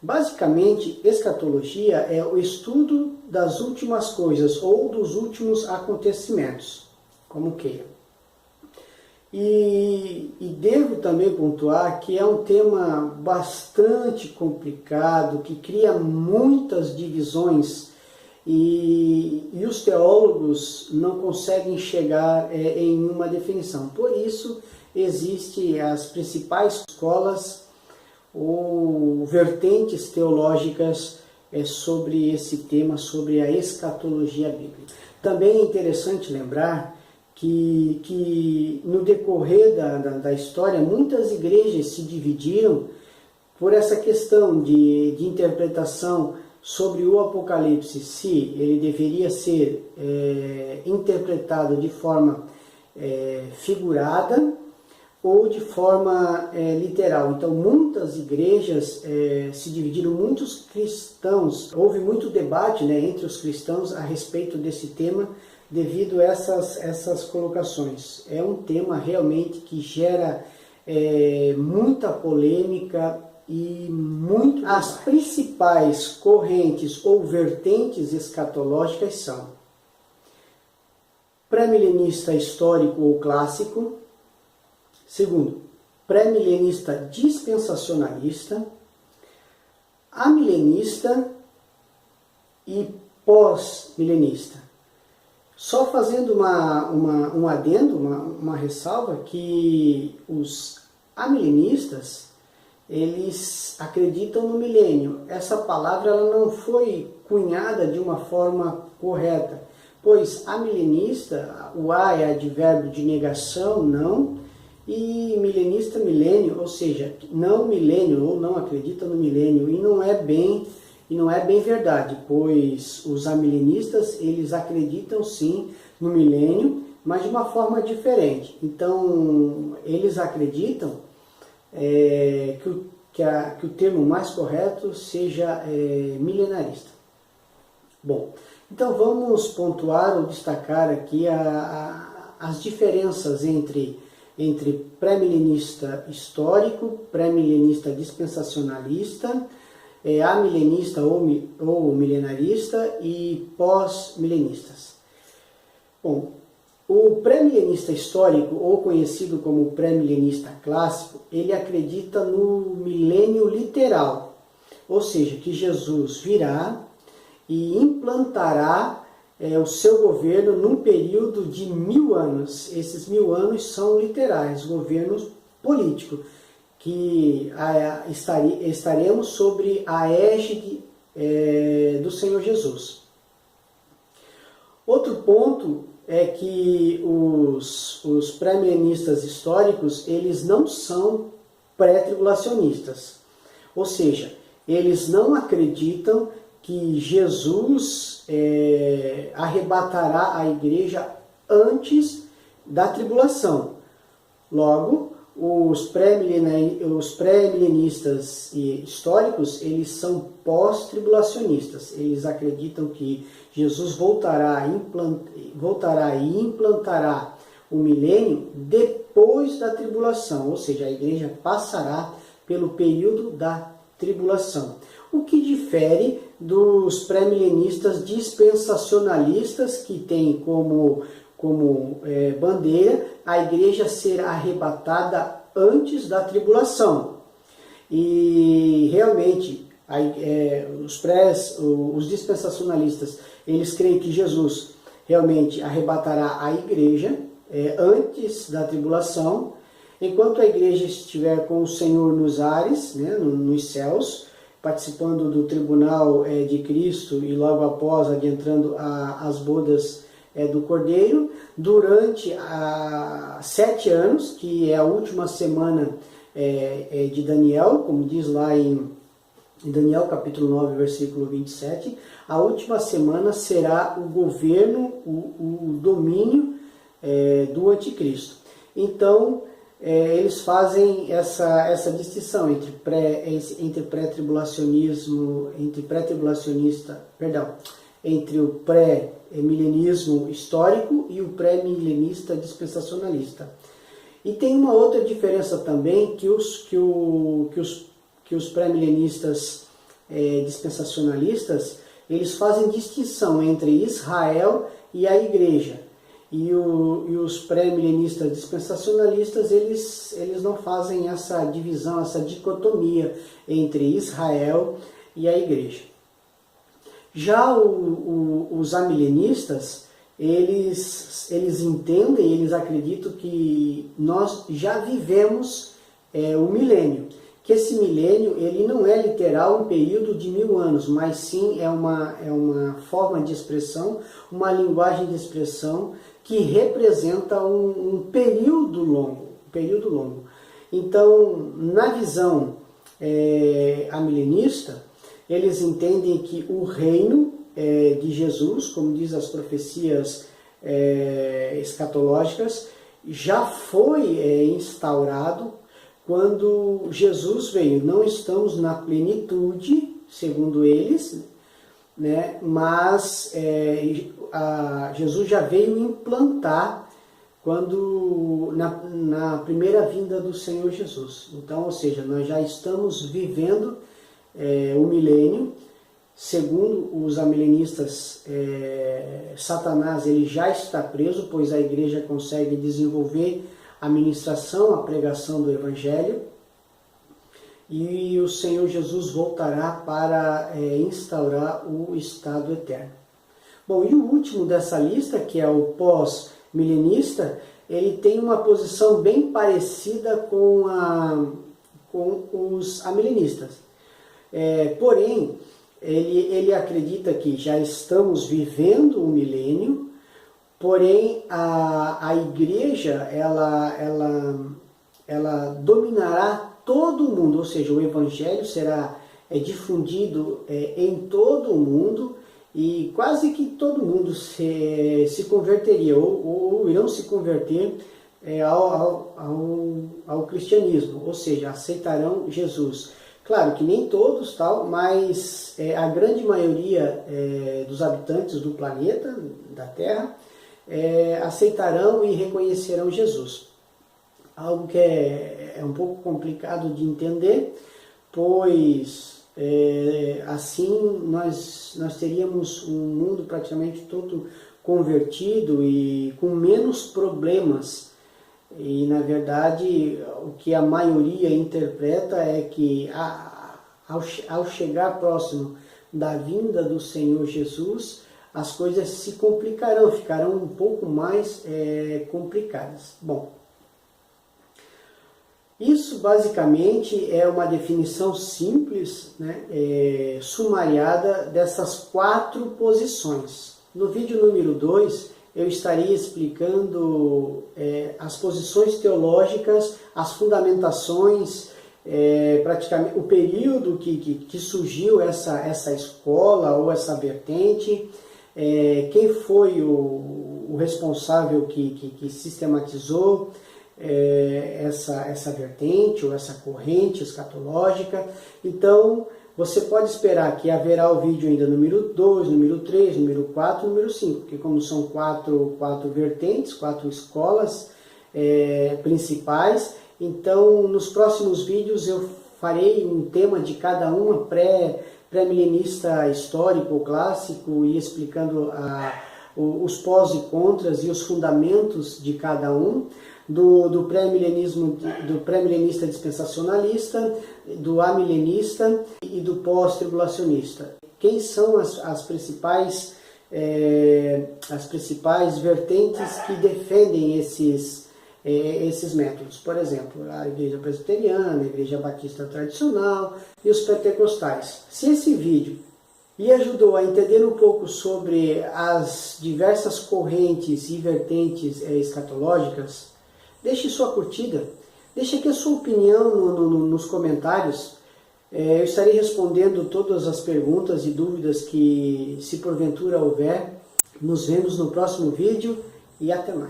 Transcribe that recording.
Basicamente, escatologia é o estudo das últimas coisas ou dos últimos acontecimentos, como queira. E devo também pontuar que é um tema bastante complicado, que cria muitas divisões e os teólogos não conseguem chegar em uma definição. Por isso, existem as principais escolas ou vertentes teológicas sobre esse tema, sobre a escatologia bíblica. Também é interessante lembrar que no decorrer da história, muitas igrejas se dividiram por essa questão de interpretação sobre o Apocalipse, se ele deveria ser interpretado de forma figurada ou de forma literal. Então, muitas igrejas se dividiram, muitos cristãos, houve muito debate entre os cristãos a respeito desse tema, devido a essas colocações. É um tema realmente que gera muita polêmica e muito debate. As principais correntes ou vertentes escatológicas são pré-milenista histórico ou clássico, segundo, pré-milenista dispensacionalista, amilenista e pós-milenista. Só fazendo um adendo, uma ressalva, que os amilenistas, eles acreditam no milênio. Essa palavra ela não foi cunhada de uma forma correta, pois amilenista, o A é advérbio de negação, não, e milenista, milênio, ou seja, não milênio ou não acredita no milênio, e não é bem verdade, pois os amilenistas, eles acreditam sim no milênio, mas de uma forma diferente. Então, eles acreditam que o termo mais correto seja milenarista. Bom, então vamos pontuar ou destacar aqui as diferenças entre pré-milenista histórico, pré-milenista dispensacionalista, amilenista ou milenarista e pós-milenistas. Bom, o pré-milenista histórico, ou conhecido como pré-milenista clássico, ele acredita no milênio literal, ou seja, que Jesus virá e implantará o seu governo num período de 1000 anos. Esses 1000 anos são literais, governo político, que estaremos sobre a égide do Senhor Jesus. Outro ponto é que os pré-milenistas históricos, eles não são pré-tribulacionistas, ou seja, eles não acreditam que Jesus arrebatará a igreja antes da tribulação. Logo, os pré-milenistas históricos, eles são pós-tribulacionistas. Eles acreditam que Jesus voltará e implantará o milênio depois da tribulação, ou seja, a igreja passará pelo período da tribulação. O que difere dos pré-milenistas dispensacionalistas, que têm como bandeira a igreja ser arrebatada antes da tribulação. E realmente os dispensacionalistas, eles creem que Jesus realmente arrebatará a igreja antes da tribulação, enquanto a igreja estiver com o Senhor nos ares, nos céus, participando do tribunal de Cristo e logo após adentrando as bodas do Cordeiro, durante 7 anos, que é a última semana de Daniel, como diz lá em Daniel capítulo 9, versículo 27, a última semana será o governo, o domínio do anticristo. Então, eles fazem essa distinção entre o pré-milenismo histórico e o pré-milenista dispensacionalista. E tem uma outra diferença também, que os pré-milenistas dispensacionalistas, eles fazem distinção entre Israel e a igreja. E os pré-milenistas dispensacionalistas, eles não fazem essa divisão, essa dicotomia entre Israel e a igreja. Já os amilenistas, eles entendem, eles acreditam que nós já vivemos o milênio. Que esse milênio ele não é literal um período de 1000 anos, mas sim é uma forma de expressão, uma linguagem de expressão que representa um período longo. Então, na visão amilenista, eles entendem que o reino de Jesus, como diz as profecias escatológicas, já foi instaurado quando Jesus veio. Não estamos na plenitude, segundo eles, né? Mas Jesus já veio implantar na primeira vinda do Senhor Jesus. Então, ou seja, nós já estamos vivendo o milênio. Segundo os amilenistas, Satanás ele já está preso, pois a igreja consegue desenvolver a ministração, a pregação do Evangelho, e o Senhor Jesus voltará para instaurar o estado eterno. Bom, e o último dessa lista, que é o pós-milenista, ele tem uma posição bem parecida com os amilenistas. Porém, ele acredita que já estamos vivendo o milênio, porém a igreja ela dominará todo o mundo, ou seja, o evangelho será difundido em todo o mundo, e quase que todo mundo se converteria ou irão se converter ao cristianismo, ou seja, aceitarão Jesus. Claro que nem todos, mas a grande maioria dos habitantes do planeta, da Terra, aceitarão e reconhecerão Jesus. Algo que é um pouco complicado de entender, pois assim nós teríamos um mundo praticamente todo convertido e com menos problemas. E na verdade o que a maioria interpreta é que ao chegar próximo da vinda do Senhor Jesus, as coisas se complicarão, ficarão um pouco mais complicadas. Bom, isso basicamente é uma definição simples, né, sumariada dessas 4 posições. No vídeo número 2, eu estaria explicando as posições teológicas, as fundamentações, praticamente o período que surgiu essa escola ou essa vertente, quem foi o responsável que sistematizou essa vertente ou essa corrente escatológica. Então, você pode esperar que haverá o vídeo ainda número 2, número 3, número 4, número 5, porque como são quatro vertentes, 4 escolas principais, então nos próximos vídeos eu farei um tema de cada uma, pré-milenista histórico ou clássico, e explicando os pós e contras e os fundamentos de cada um, do pré-milenista dispensacionalista, do amilenista e do pós-tribulacionista. Quem são as principais vertentes que defendem esses métodos? Por exemplo, a Igreja Presbiteriana, a Igreja Batista Tradicional e os Pentecostais. Se esse vídeo lhe ajudou a entender um pouco sobre as diversas correntes e vertentes escatológicas, deixe sua curtida, deixe aqui a sua opinião nos comentários. Eu estarei respondendo todas as perguntas e dúvidas que, se porventura houver. Nos vemos no próximo vídeo e até mais.